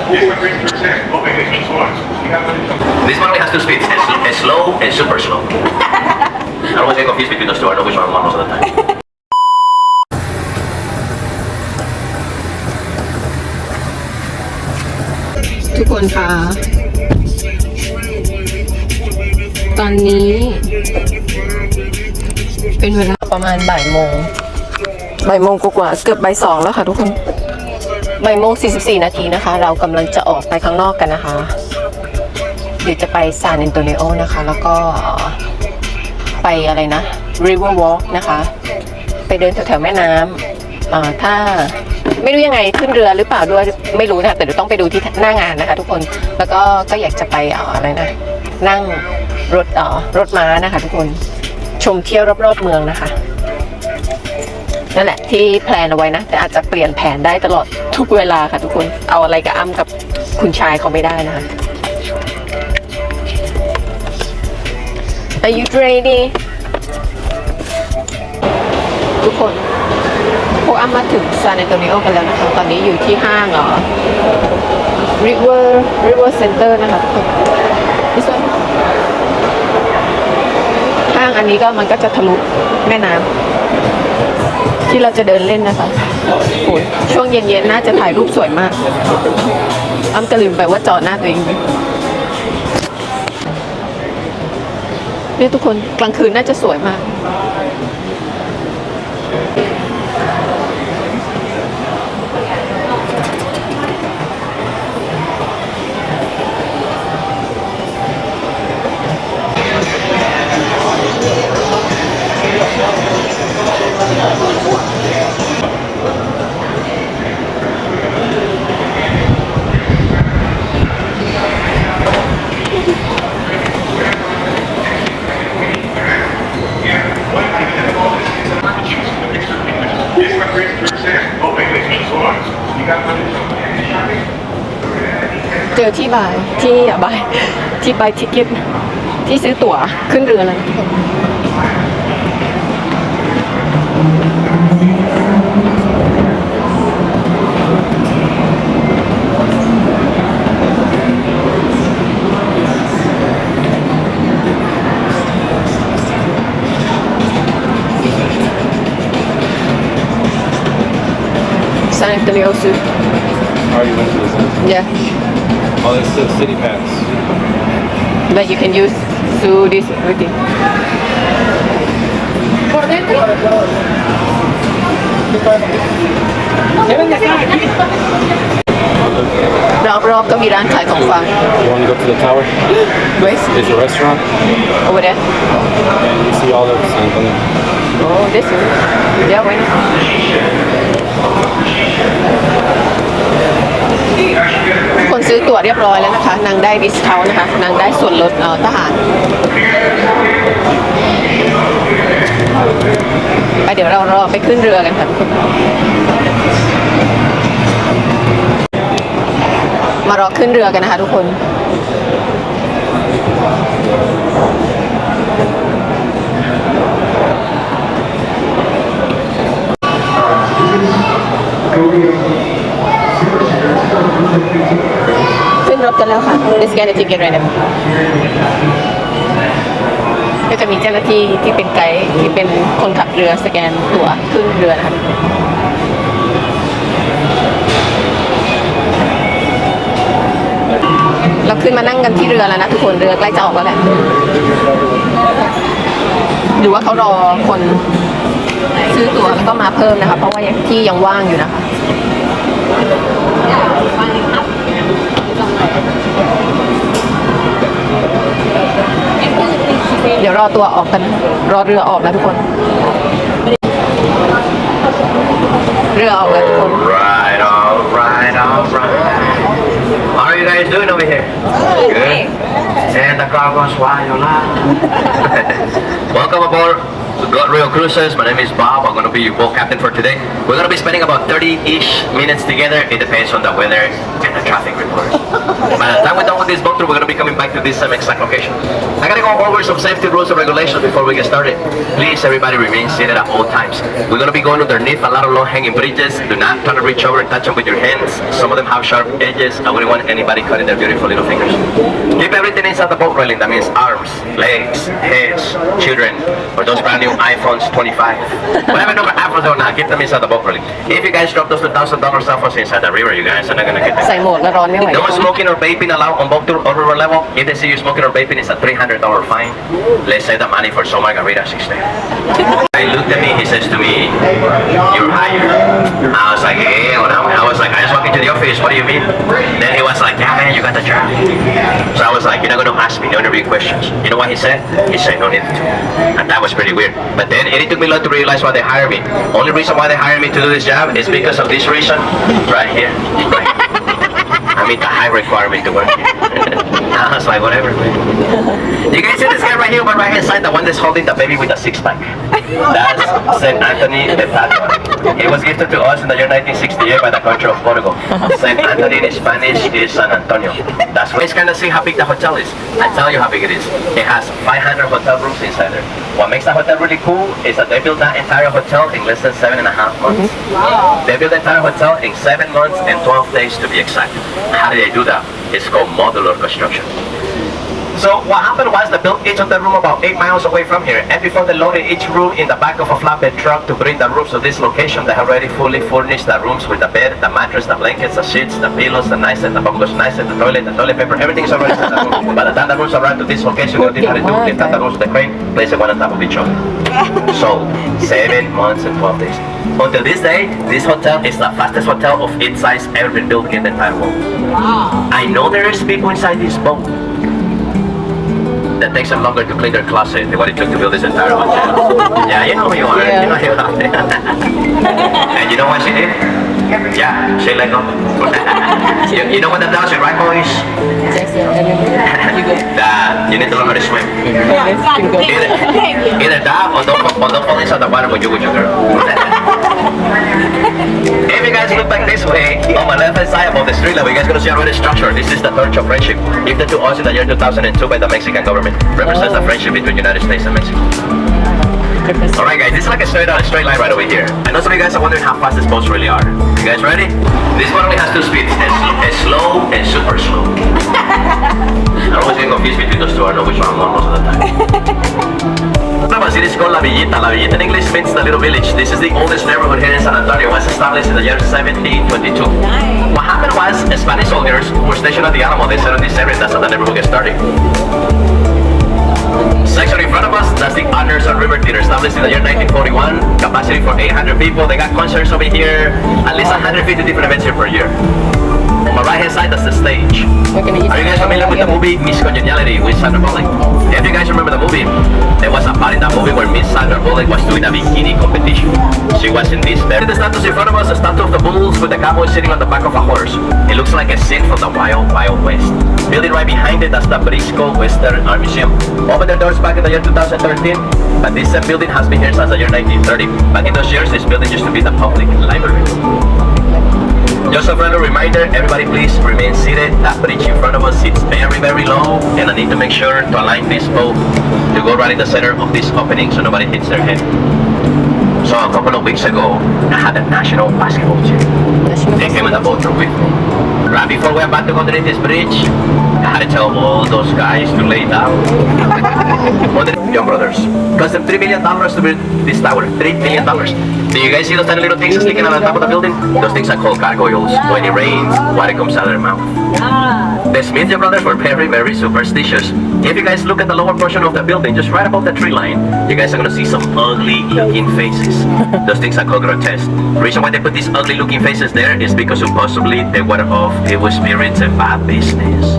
This one only has two speeds, it's slow and super slow. I always get confused between those two. I know which one most of the time. ทุกคนคะตอนนี้เป็นเวลาประมาณบ่ายโมงกว่าเกือบบ่ายสองแล้วค่ะทุกคนบ่ายโมง44 นาทีนะคะเรากำลังจะออกไปข้างนอกกันนะคะเดี๋ยวจะไปซานแอนโตนิโอนะคะแล้วก็ไปอะไรนะ River Walk นะคะไปเดินแถวๆแม่น้ำถ้าไม่รู้ยังไงขึ้นเรือหรือเปล่าด้วยไม่รู้นะแต่เดี๋ยวต้องไปดูที่หน้างานนะคะทุกคนแล้วก็อยากจะไปอะไรนะนั่งรถม้านะคะทุกคนชมเที่ยวรอบๆเมืองนะคะนั่นแหละที่แพลนเอาไว้นะแต่อาจจะเปลี่ยนแผนได้ตลอดทุกเวลาค่ะทุกคนเอาอะไรกับอ้ำกับคุณชายเขาไม่ได้นะคะ Are you ready ทุกคนพวกอ้ำมาถึงซานแอนโตนิโอกันแล้วนะคะตอนนี้อยู่ที่ห้างRiver Center นะคะทุกคนห้างอันนี้ก็มันก็จะทะลุแม่น้ำที่เราจะเดินเล่นนะคะโอ้ยช่วงเย็นๆน่าจะถ่ายรูปสวยมากอ้ำก็ลืมไปว่าจอหน้าตัวเองนี่ทุกคนกลางคืนน่าจะสวยมากเจอที่บายที่บายทิเก็ตที่ซื้อตั๋วขึ้นเรือแล้วSan Antonio Zoo. Oh, you went to the center? Yeah. Oh, it's the city pass. That you can use through this everything. รอบๆก็มีร้านขายของฝาก You want to go to the tower? Where? There's a restaurant. Over there. And you see all of San Antonio. Oh, this one. Yeah, wait. คนซื้อตั๋วเรียบร้อยแล้วนะคะนางได้ดิสเคาท์นะคะนางได้ส่วนลดทหารไปเดี๋ยวเรารอไปขึ้นเรือกันค่ะมารอขึ้นเรือกันนะคะทุกคนขึ้นรถกันแล้วค่ะ Let's get the ticket right now ก็จะมีเจ้าหน้าที่ที่เป็นไกด์ที่เป็นคนขับเรือสแกนตั๋วขึ้นเรือนะคะเราขึ้นมานั่งกันที่เรือแล้วนะทุกคนเรือใกล้จะออกแล้วแหละหรือว่าเขารอคนซื้อตั๋วแล้วก็มาเพิ่มนะคะเพราะว่าที่ยังว่างอยู่นะคะเดี๋ยวรอตัวออกกันรอเรือออกแล้วทุกคนเรือออกแล้วทุกคน Alright. How are you guys doing over here? Good. And the crowd goes wild. Welcome aboard got Rio Cruises. My name is Bob. I'm going to be your boat captain for today. We're going to be spending about 30-ish minutes together. It depends on the weather and the traffic reports. By the time we're done with this boat tour, we're going to be coming back to this same exact location. I got to go over some safety rules and regulations before we get started. Please, everybody remain seated at all times. We're going to be going underneath a lot of low-hanging bridges. Do not try to reach over and touch them with your hands. Some of them have sharp edges. I wouldn't want anybody cutting their beautiful little fingers. Keep everything inside the boat railing. That means arms, legs, heads, children, or those brand new iPhones 25. Whatever number iPhones or not, keep them inside the boat railing. If you guys drop those $2,000 cell phones inside the river, you guys are not going to get them. ใส่หมวกแล้วร้อนไม่ไหว No smoking or vaping allowed on boat tour or river level. If they see you smoking or vaping, it's a $300 fine. Let's save the money for some margaritas instead. He looked at me, he says to me, "You're hired." I was like, "Hey," I was like, "I just walked into the office, what do you mean?" Then he was like, "Yeah man, you got the job." So I was like, "You're not going to ask me no interview questions." You know what he said? He said, "No need to." And that was pretty weird. But then it took me long to realize why they hired me. Only reason why they hired me to do this job is because of this reason right here. Right. I mean the high requirement to work here. I was like, whatever. You guys see this guy right here on my right hand side, the one that's holding the baby with a six-pack? That's St. Anthony de Padua. It was gifted to us in the year 1968 by the country of Portugal. St. Anthony in Spanish is San Antonio. That's why it's kind of see how big the hotel is. I tell you how big it is. It has 500 hotel rooms inside there. What makes the hotel really cool is that they built that entire hotel in less than 7.5 months. They built the entire hotel in 7 months and 12 days to be exact. How did they do that? It's called modular construction. So what happened was they built each of the room about 8 miles away from here, and before they loaded each room in the back of a flatbed truck to bring the rooms to this location, they had already fully furnished the rooms with the bed, the mattress, the blankets, the sheets, the pillows, the nice and the bungalows, nice and the toilet paper, everything's already in the room. By the time the rooms arrived to this location, they did how to do, lift out the rooms with the crane, place it one on top of each other. So 7 months and 12 days. Until this day, this hotel is the fastest hotel of its size ever been built in the entire world. I know there is people inside this boat that takes them longer to clean their closet than what it took to build this entire hotel. Yeah, you know who you are. Yeah. You know who you are. And you know what she did? Yeah, she let go. you know what that does, right, boys? That you need to learn how to swim. Either that or don't fall inside the water when you're with your girl. If you guys look back this way, on my left hand side above the street level, you guys gonna see a red structure. This is the Torch of Friendship, gifted to us in the year 2002 by the Mexican government. Represents the friendship between United States and Mexico. Alright guys, this is like a straight line right over here. I know some of you guys are wondering how fast these boats really are. You guys ready? This one only has 2 speeds, a slow and super slow. I always get confused between those two, I know which one I'm on most of the time. It is called La Villita. La Villita in English means the little village. This is the oldest neighborhood here in San Antonio. It was established in the year 1722. What happened was, Spanish soldiers who were stationed at the Alamo, they settled this area, that's how the neighborhood got started. Section in front of us, that's the Anderson River Theater, established in the year 1941. Capacity for 800 people. They got concerts over here, at least 150 different events here per year. On my right hand side, that's the stage. Are you guys familiar with the movie Miss Congeniality with Sandra Bullock? If you guys remember the movie, there was a part in that movie where Miss Sandra Bullock was doing a bikini competition. She was in this bed. The statues in front of us, the statue of the bulls with the cowboy sitting on the back of a horse. It looks like a scene from the Wild Wild West. Building right behind it, that's the Briscoe Western Army Museum. Opened their doors back in the year 2013, but this building has been here since the year 1930. Back in those years, this building used to be the public library. Just a friendly reminder, everybody please remain seated. That bridge in front of us is very, very low, and I need to make sure to align this boat to go right in the center of this opening so nobody hits their head. So a couple of weeks ago, I had a national basketball team. They came on the boat with me. Right before we were about to go underneath this bridge, I had to tell all those guys to lay down. Young brothers, cost them $3 million to build this tower. $3 million. Do you guys see those tiny little things sticking out on the top of the building? Those things are called gargoyles. When it rains, water comes out of their mouth. The Smith brothers were very, very superstitious. If you guys look at the lower portion of the building, just right above the tree line, you guys are gonna see some ugly looking faces. Those things are called grotesque. The reason why they put these ugly looking faces there is because supposedly they were of evil spirits and bad business.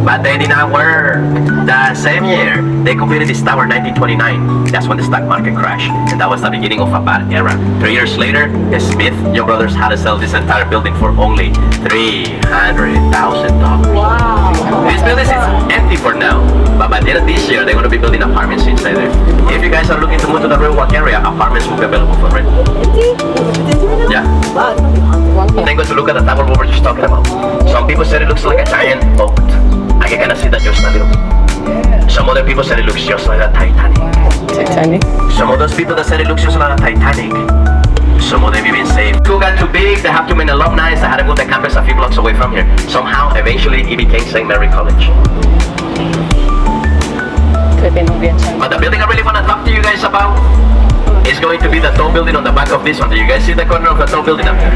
But they did not work. The same year, they completed this tower in 1929. That's when the stock market crashed, and that was the beginning of a bad era. 3 years later, the Smith Young brothers had to sell this entire building for only $300,000. Wow. This building is empty for now, but by the end of this year, they're going to be building apartments inside there. If you guys are looking to move to the Riverwalk area, apartments will be available for rent. Yeah. Then go to look at the tower we were just talking about. Some people said it looks like a giant boat. I can kind of see that just a little. Some other people said it looks just like a Titanic. Titanic. Some of those people that said it looks just like a Titanic. Some of them even say school got too big, they have too many alumni, they had to move the campus a few blocks away from here. Somehow, eventually, it became St. Mary College. เคยเป็นโรงเรียนชั้น But the building I really want to talk to you guys about is going to be the tall building on the back of this one. Do you guys see the corner of the tall building up there?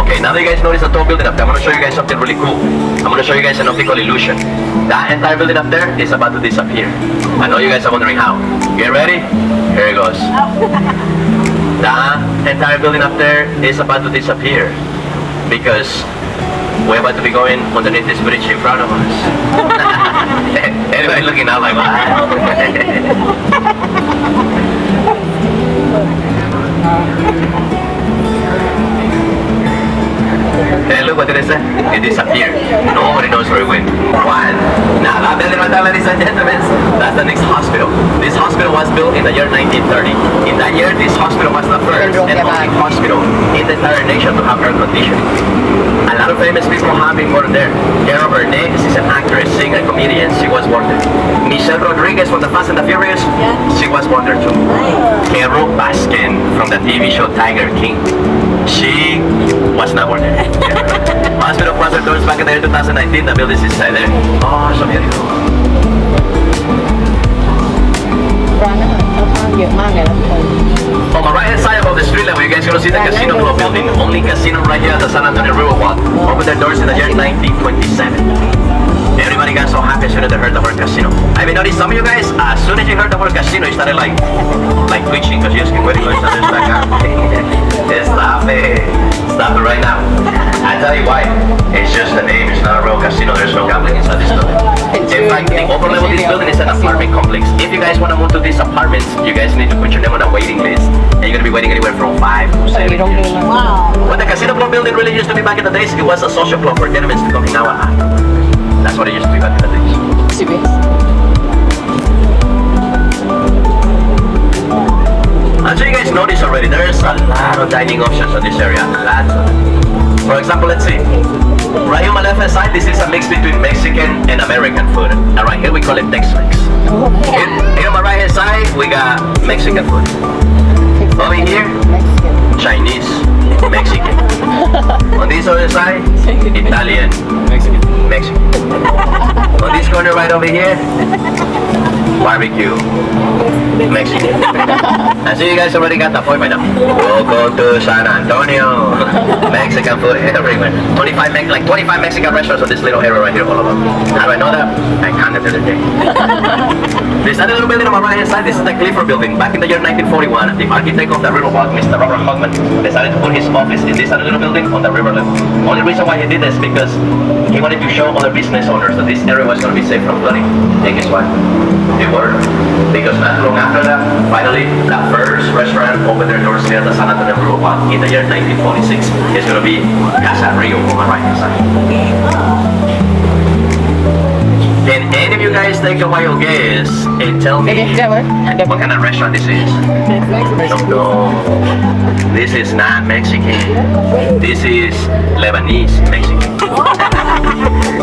Okay, now that you guys notice the tall building up there, I'm going to show you guys something really cool. I'm going to show you guys an optical illusion. That entire building up there is about to disappear. I know you guys are wondering how. Get ready? Here it goes. That entire building up there is about to disappear because we're about to be going underneath this bridge in front of us. Everybody looking out like, what? Hey, look what did it say? It disappeared. Nobody knows where it went. One. Now, that building right there, ladies and gentlemen, that's the next hospital. This hospital was built in the year 1930. In that year, this hospital was the first and only hospital in the entire nation to have air conditioning. A lot of famous people have been born there. Carol Burnett is an actress, singer, comedian. She was born there. Michelle Rodriguez from the Fast and the Furious, she was born there too. Carol Baskin from the TV show Tiger King, she was not born there. Hospital closed their doors back in the year 2019. The building is inside there. Oh, so beautiful. ร้านอาหารค่อนข้างเยอะมากเลยนะทุกคน On my right hand side above the street level, you guys gonna see the Casino Club building. Only casino right here at the San Antonio Riverwalk. Opened their doors in the year 1927. Everybody got so happy as soon as they heard the word casino. I even noticed some of you guys, as soon as you heard the word casino, you started like twitching because you just keep waiting for each other's back out. Stop it right now. I tell you why. It's just the name. It's not a real casino. There's no gambling inside this building. In fact, the upper level of this building is an apartment complex. If you guys want to move to these apartments, you guys need to put your name on a waiting list. And you're going to be waiting anywhere from 5 to 7 years. Wow. What the Casino Club building really used to be back in the days, it was a social club for gentlemen to come hang out at. That's what it used to be back in the days. CBS. As you guys noticed already, there's a lot of dining options in this area. Lots of them. For example, let's see. Right here on my left hand side, this is a mix between Mexican and American food. And right here we call it Tex-Mex. Here on my right hand side, we got Mexican food. Over here, Chinese, Mexican. On this other side, Italian, Mexican. Mexican. On this corner right over here, barbecue, Mexican. I see you guys already got the point by now. Welcome to San Antonio. Mexican food everywhere. 25 Mexican restaurants on this little area right here, all of them. How do I know that? I counted the other day. This other little building on my right hand side, this is the Clifford building. Back in the year 1941, the architect of the Riverwalk, Mr. Robert Hogman, decided to put his office in this other little building on the river level. Only reason why he did this is because he wanted to show other business owners that this area was going to be safe from flooding. And guess what? It worked. Because not long after that, finally, the first restaurant opened their doors here at the San Antonio Riverwalk in the year 1946. It's going to be Casa Rio on my right hand side. Can any of you guys take a wild guess and tell me what kind of restaurant this is? No. This is not Mexican. This is Lebanese Mexican.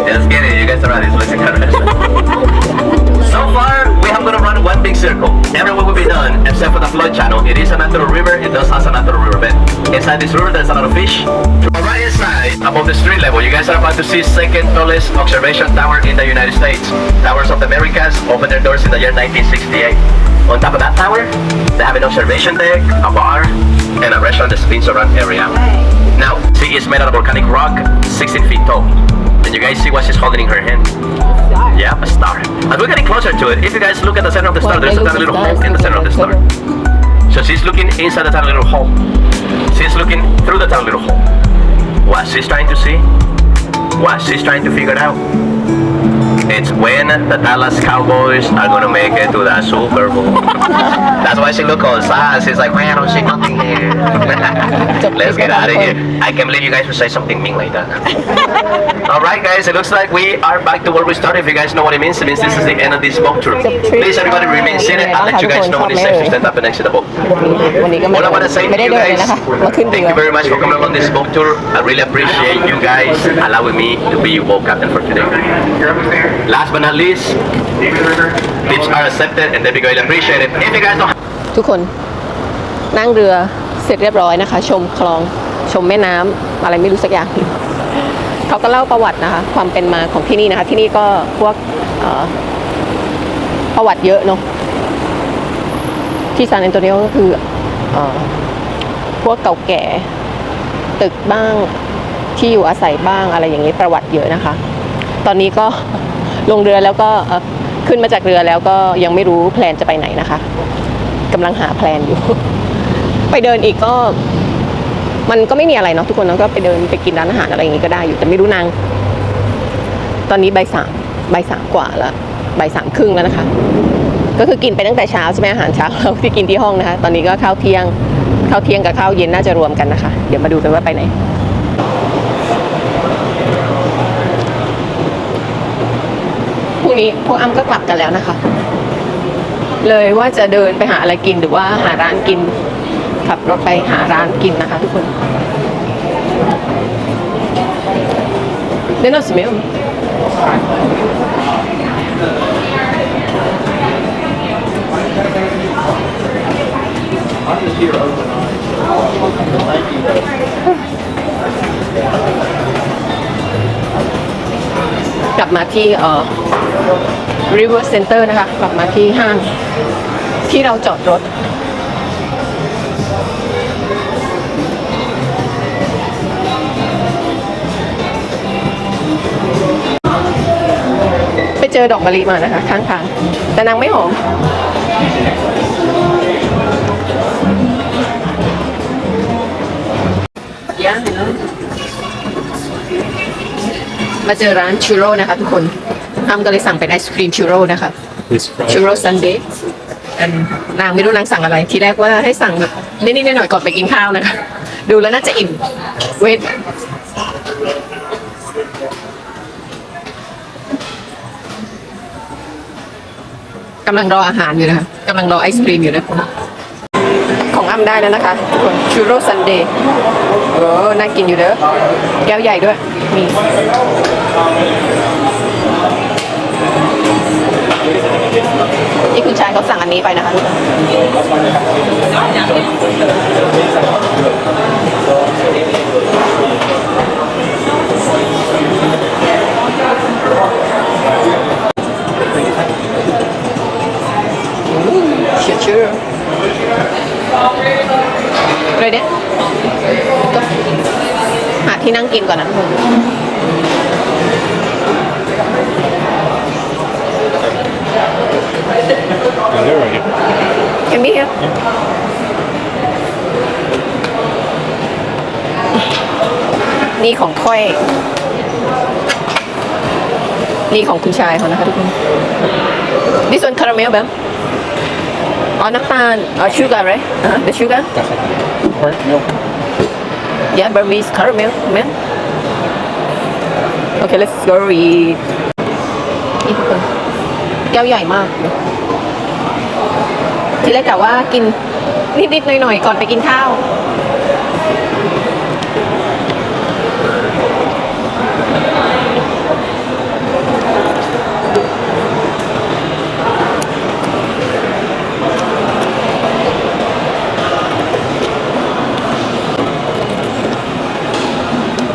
Just kidding, you guys are right, it's Mexican restaurant. So far, we have gonna run one big circle. Everyone will be done except for the flood channel. It is a natural river, it does have a natural riverbed. Inside this river, there's a lot of fish. To the right side, above the street level, you guys are about to see second tallest observation tower in the United States. Towers of the Americas opened their doors in the year 1968. On top of that tower, they have an observation deck, a bar, and a restaurant that spins around area. Now, see, it's made out of volcanic rock, 16 feet tall. And you guys see what she's holding in her hand? Yeah, a star. As we're getting closer to it, if you guys look at the center of the star, there's a tiny little hole in the center of the star. So she's looking inside the tiny little hole. She's looking through the tiny little hole. What she's trying to see? What she's trying to figure out? It's when the Dallas Cowboys are gonna make it to the Super Bowl. That's why she look all sad. She's like, man, I don't see nothing here. Let's get out of here. I can't believe you guys would say something mean like that. Alright guys, it looks like we are back to where we started. If you guys know what it means this is the end of this boat tour. Please everybody remain seated. I'll let you guys know when it's safe to stand up and exit the boat. วันนี้ก็ไม่ All I want to say ไม่ to ได้ you เดินเลย guys, นะคะมาขึ้นเรื thank อ you very much for coming on this boat tour. I really appreciate you guys allowing me to be your boat captain for today. Last but not least, tips are accepted and they be greatly appreciated. If you guys don't ทุกคนนั่งเรือเสร็จเรียบร้อยนะคะ ชมคลองชมแม่น้ำอะไรไม่รู้สักอย่าง เขาก็เล่าประวัตินะคะ ความเป็นมาของที่นี่นะคะ ที่นี่ก็พวกประวัติเยอะเนาะที่ซานแอนโตนิโอก็คือพวกเก่าแก่ตึกบ้างที่อยู่อาศัยบ้างอะไรอย่างนี้ประวัติเยอะนะคะ ตอนนี้ก็ลงเรือแล้วก็ขึ้นมาจากเรือแล้วก็ยังไม่รู้แพลนจะไปไหนนะคะกำลังหาแพลนอยู่ ไปเดินอีกก็มันก็ไม่มีอะไรเนาะทุกคนก็ไปเดินไปกินร้านอาหารอะไรอย่างนี้ก็ได้อยู่แต่ไม่รู้นางตอนนี้บ่ายสามกว่าแล้วบ่ายสามครึ่งแล้วนะคะก็คือกินไปตั้งแต่เช้าใช่ไหมอาหารเช้าเราที่กินที่ห้องนะคะตอนนี้ก็ข้าวเที่ยงกับข้าวเย็นน่าจะรวมกันนะคะเดี๋ยวมาดูกันว่าไปไหนพรุ่งนี้พวกอ้ำก็กลับกันแล้วนะคะเลยว่าจะเดินไปหาอะไรกินหรือว่าหาร้านกินขับรถไปหาร้านกินนะคะทุกคนเดี๋ยวน่าสมัยกลับมาที่River Center นะคะกลับมาที่ห้างที่เราจอดรถไปเจอดอกมะลิมานะคะข้างทางแต่นางไม่หอมมาเจอร้านชูโร่นะคะทุกคนอ้ำก็เลยสั่งเป็นไอศครีมชูโร่นะคะชูโร่ซันเดย์นางไม่รู้นางสั่งอะไรทีแรกว่าให้สั่งแบบนิดๆหน่อยๆก่อนไปกินข้าวนะคะดูแล้วน่าจะอิ่มเวทกำลังรออาหารอยู่นะคะกำลังรอไอศครีมอยู่นะของอ้ำได้แล้วนะคะทุกคนชูโร่ซันเดย์น่ากินอยู่เด้อแก้วใหญ่ด้วยมีนี่คุณชายเขาสั่งอันนี้ไปนะคะชื่อเลยเนี่ยหาที่นั่งกินก่อนนะทุกคนCan be here. นี่ของค่อยนี่ของคุณชายเขานะคะทุกคน This one caramel แบบอ๋อน้ำตาลอ๋อ sugar right the sugar yeah Burmese caramel man okay let's go eat นี่ทุกคนแก้วใหญ่มากทีแรกกะว่ากินนิดๆหน่อยๆก่อนไปกินข้าว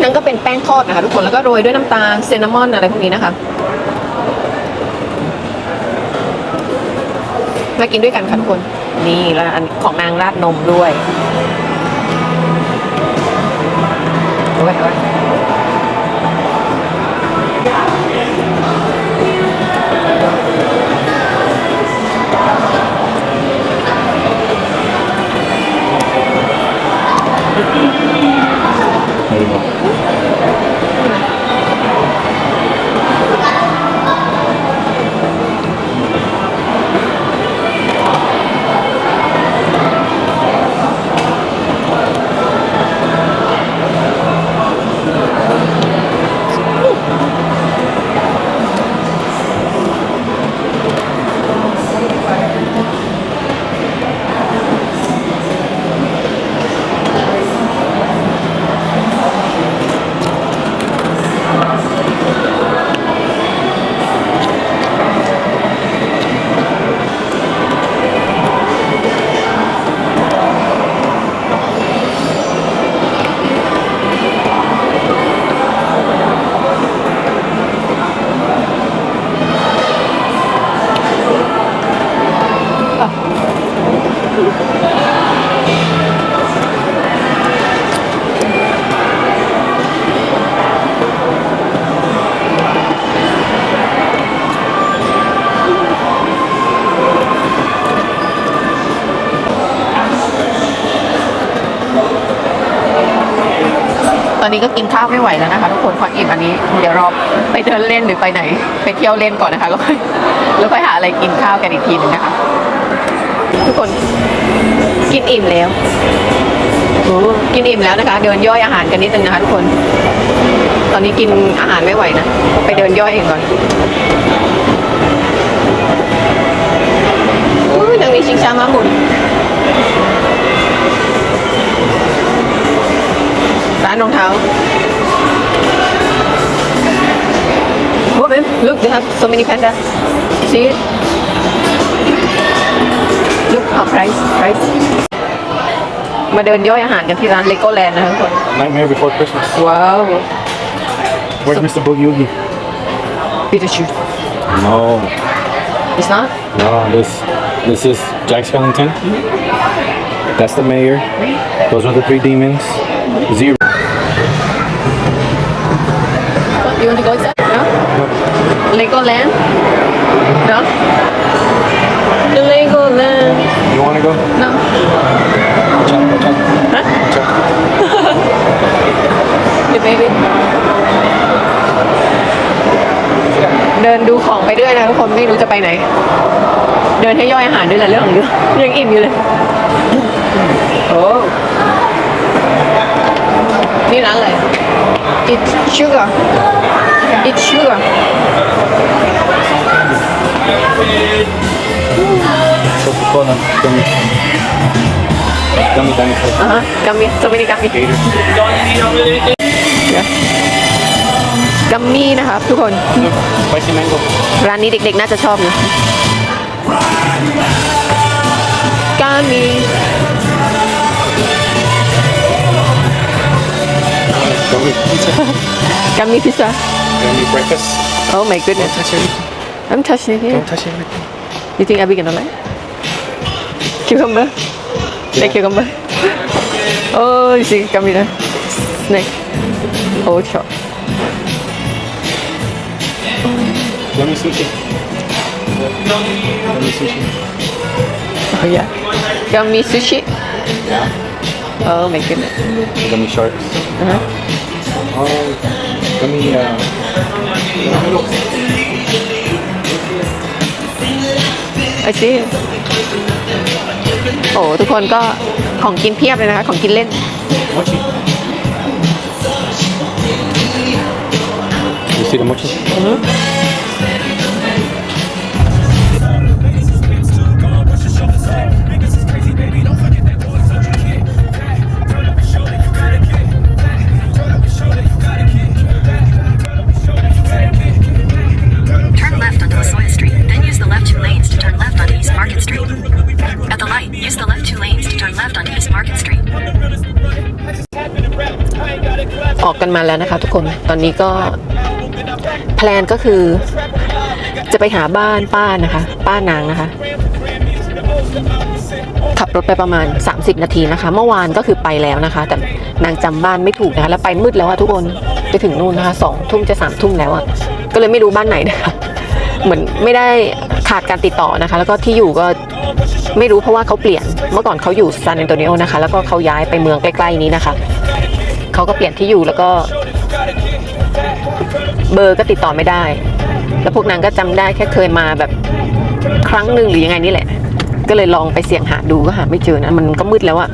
นั่นก็เป็นแป้งทอดนะคะทุกคนแล้วก็โรยด้วยน้ำตาลเซนนามอนอะไรพวกนี้นะคะมากินด้วยกันค่ะทุกคนนี่แล้วอันของนางราดนมด้วยโอ้ย อนนี้ก็กินข้าวไม่ไหวแล้วนะคะทุกคนพออิ่มอันนี้เดี๋ยวรอไปเดินเล่นหรือไปไหนไปเที่ยวเล่นก่อนนะคะแล้วค่อยหาอะไรกินข้าวกันอีกทีหนึ่งนะคะทุกคนกินอิ่มแล้วกินอิ่มแล้วนะคะ เดินย่อยอาหารกันนิดนึงนะคะทุกคนตอนนี้กินอาหารไม่ไหวนะไปเดินย่อยเองก่อนยังมีชิงช้าม้าหมุนร้านรองเท้า Oh man, look, they have so many panda. See it? Look, price. มาเดินย่อยอาหารกันที่ร้านเลโก้แลนด์นะคะทุกคน Nightmare Before Christmas. ว้าว Where's Mr. Boogie Oogie? Pikachu. No. It's not? No, this is Jack Skellington. That's the mayor. Those are the three demons. Zero. You want to go inside? No? Legoland? No? The Legoland. You want to go? No. Watch out. Huh? Watch out. The baby. เดินดูของไปเรื่อยนะทุกคนไม่รู้จะไปไหน เดินให้ย่อยอาหารด้วยแหละเรื่องของเรื่องยังอิ่มอยู่เลยโอ้นี่ร้านอะไร It's sugar It's sugar Coca-Cola. Gummy dinosaur. Gummy so many gummyกัมมี่นะครับทุกคน Spicy mango. ร้านนี้เด็กๆน่าจะชอบนะกัมมี่ Gummy pizza. กัมมี่พิซซ่า Gummy breakfast. Oh my goodness Touch everything. I'm touching it here Don't touch everything. You think Abby gonna like cucumber like cucumber Oh you see gummy there snake Oh shot Gummy sushi. Gummy sushi. Oh yeah gummy sushi Yeah. Oh my goodness Gummy sharks. Oh, gummy noodles. I see โอ้ทุกคนก็ของกินเพียบเลยนะคะของกินเล่น Mochi. You see the mochi? Turn left onto Lasoya Street, then use the left 2 lanes to turn left onto East Market Street. At the light, use the left 2 lanes to turn left onto East Market Street. ออกกันมาแล้วนะคะทุกคนตอนนี้ก็แพลนก็คือจะไปหาบ้านป้านะคะป้านางนะคะขับรถไปประมาณ30นาทีนะคะเมื่อวานก็คือไปแล้วนะคะแต่นางจำบ้านไม่ถูกนะคะแล้วไปมืดแล้วอะทุกคนไปถึงนู่นนะคะ2 ทุ่มจะ3 ทุ่มแล้วอะก็เลยไม่รู้บ้านไหนนะคะเหมือนไม่ได้ขาดการติดต่อนะคะแล้วก็ที่อยู่ก็ไม่รู้เพราะว่าเขาเปลี่ยนเมื่อก่อนเขาอยู่ซานแอนโตนิโอนะคะแล้วก็เขาย้ายไปเมืองใกล้ๆนี้นะคะเขาก็เปลี่ยนที่อยู่แล้วก็เบอร์ก็ติดต่อไม่ได้แล้วพวกนางก็จำได้แค่เคยมาแบบครั้งหนึ่งหรือยังไงนี่แหละก็เลยลองไปเสี่ยงหาดูก็หาไม่เจอนะมันก็มืดแล้วอะ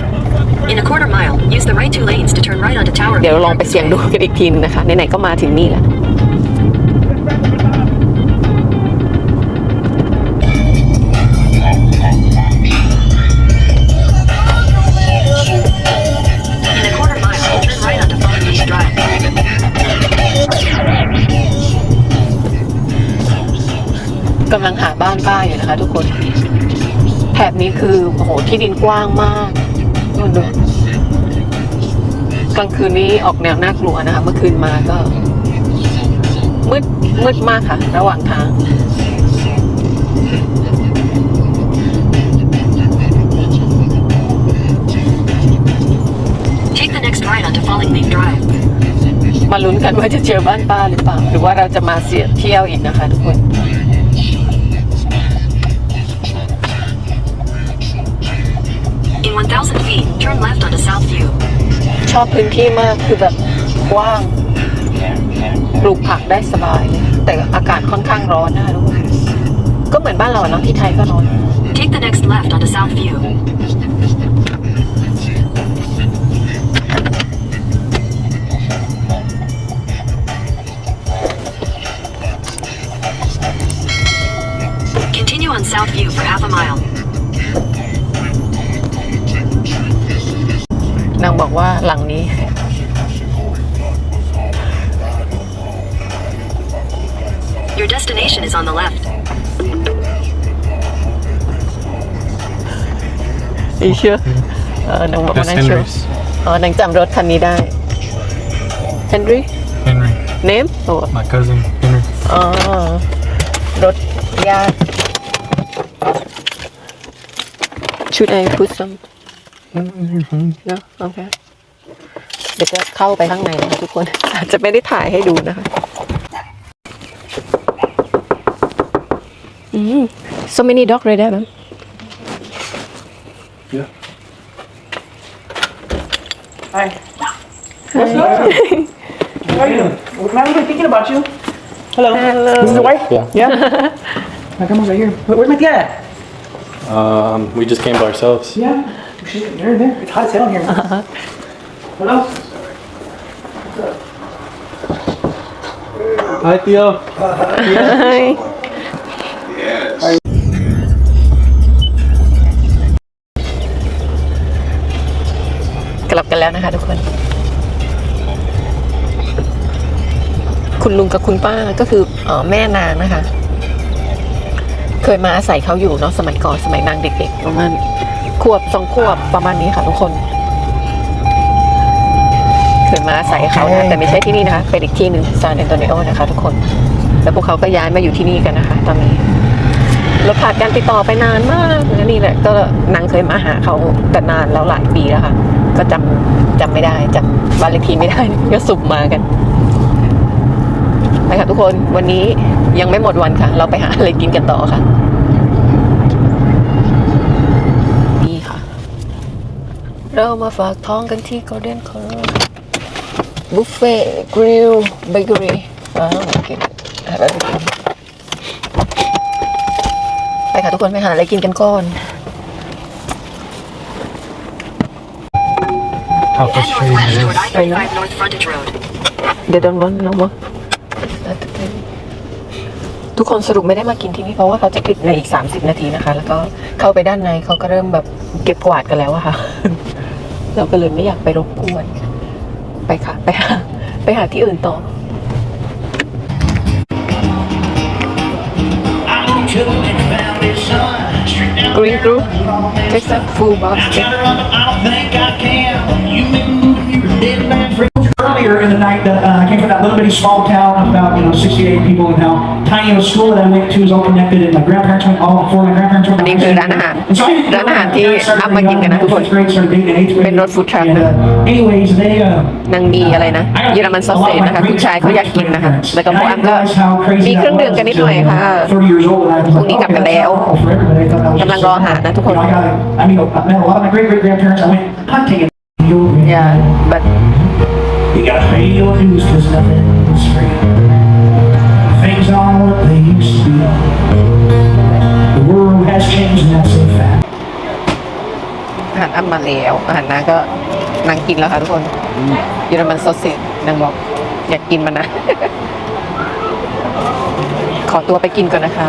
In a quarter mile, use the right 2 lanes to turn right onto Tower. เดี๋ยวลองไปเสี่ยงดูกันอีกทีนึงนะคะไหนๆก็มาถึงนี่แล้ว In a quarter mile, turn right onto Fallen Beach Drive. กำลังหาบ้านป้าอยู่นะคะทุกคนแถบนี้คือโอ้โหที่ดินกว้างมากนู่นดูกลางคืนนี้ออกแนวน่ากลัวนะคะเมื่อคืนมาก็มืดมากค่ะระหว่างทาง Take the next right onto Falling Leaf Drive. มาลุ้นกันว่าจะเจอบ้านป้าหรือเปล่าหรือว่าเราจะมาเที่ยวอีกนะคะทุกคน In 1,000 feet, turn left onto South View. ชอบพื้นที่มากคือแบบ กว้างปลูกผักได้สบายเลยแต่อากาศค่อนข้างร้อนนะทุกคนก็เหมือนบ้านเราเนาะที่ไทยก็ร้อน Take the next left onto South View. Continue on South View for half a mile. นางบอกว่าหลังนี้ Your destination is on the left. อีเชื่อนางบอกว่า That's นางเชื่อ Henry's. นางจำรถคันนี้ได้ Henry Henry. name โอ้ My cousin, Henry. รถญาติ Should I put some no okay เดี๋ยวจะเข้าไปข้างในนะคะทุกคน อาจจะไม่ได้ถ่ายให้ดูนะคะso many dog right there man Yeah. Hi. What's up? How are you doing? Man, we've been thinking about you. Hello. Hello. This is your wife? Yeah. Yeah? My grandma's right here. Where's my tia at? We just came by ourselves. Yeah. You're in there. It's hot as hell in here. What else? Hi, Theo. กลับกันแล้วนะคะทุกคน คุณลุงกับคุณป้าก็คือแม่นางนะคะ เคยมาอาศัยเขาอยู่เนาะสมัยก่อนสมัยนางเด็กๆประมาณขวบ2 ขวบประมาณนี้ค่ะทุกคน เคยมาอาศัยเขานะแต่ไม่ใช่ที่นี่นะคะเป็นอีกที่หนึ่งซานแอนโตนิโอนะคะทุกคน แล้วพวกเขาก็ย้ายมาอยู่ที่นี่กันนะคะตอนนี้เราขาดการติดต่อไปนานมากแล้วนี่แหละก็นางเคยมาหาเขาแต่นานแล้วหลายปีแล้วค่ะก็จำไม่ได้จำบ้านเลขที่ไม่ได้ก็สุ่มมากันไปค่ะทุกคนวันนี้ยังไม่หมดวันค่ะเราไปหาอะไรกินกันต่อค่ะนี่ค่ะเรามาฝากท้องกันที่ Golden Corral บุฟเฟ่กริลเบเกอรี่กินอะไรกินไปค่ะทุกคนไปหาอะไรกินกันก่อน How Head frustrating northwest it toward is. I-35 North Frontage Road. They don't want no more ทุกคนสรุปไม่ได้มากินที่นี่เพราะว่าเขาจะปิดในอีก30 นาทีนะคะแล้วก็เข้าไปด้านในเขาก็เริ่มแบบเก็บกวาดกันแล้วอะค่ะ เราก็เลยไม่อยากไปรบกวนไปค่ะไปหาที่อื่นต่อ Green Group takes a full basket Earlier in the night, I came from that little bitty small town of about 68 people in town. Tiny little school that I went to is all connected, and my grandparents went all before my grandparents went. อันนี้คือร้านอาหารที่อัพมากินกันนะทุกคนเป็นรถฟู้ดทรัคนะ Anyways, they นางมีอะไรนะเยอรมันซอสเซจนะคะคุณชายเขาอยากกินนะคะแล้วก็พวกอัมก็มีเครื่องดื่มกันนิดหน่อยค่ะพรุ่งนี้กลับกันแล้วกำลังรออาหารนะทุกคน I mean, I met a lot of my great grandparents. I went hunting. yeah but You gotta pay your dues 'cause nothing's free. Things aren't what they used to be. The world has changed and that's so fast. อาหารอัพมาแล้วอาหารน้าก็นางกินแล้วค่ะทุกคนเยอรมันซอสเซจนางบอกอยากกินมันนะ ขอตัวไปกินก่อนนะคะ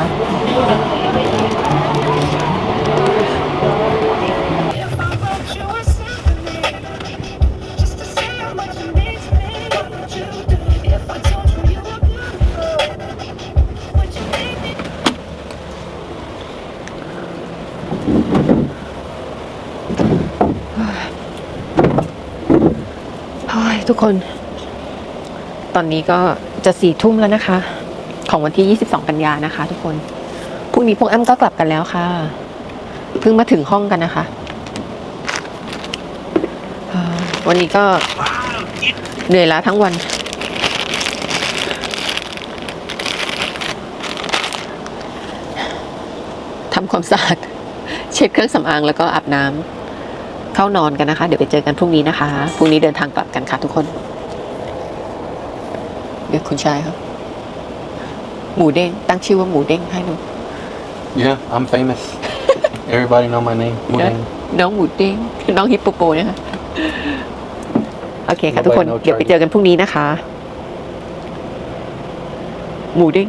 ทุกคนตอนนี้ก็จะ4 ทุ่มแล้วนะคะของวันที่22 กันยานะคะทุกคนพรุ่งนี้พวกอ้ำก็กลับกันแล้วค่ะเพิ่งมาถึงห้องกันนะคะวันนี้ก็เหนื่อยล้าทั้งวันทำความสะอาดเช็ดเครื่องสำอางแล้วก็อาบน้ำเข้านอนกันนะคะเดี๋ยวไปเจอกันพรุ่งนี้นะคะพรุ่งนี้เดินทางกลับกันค่ะทุกคน เดี๋ยวคุณชายครับหมูเด้งตั้งชื่อว่าหมูเด้งให้หนู Yeah, I'm famous. Everybody know my name. น้องหมูเด้งน้องฮิปโปโปนะคะโอเคค่ะทุกคน Nobody know เดี๋ยวไปเจอกันพรุ่งนี้นะคะ หมูเด้ง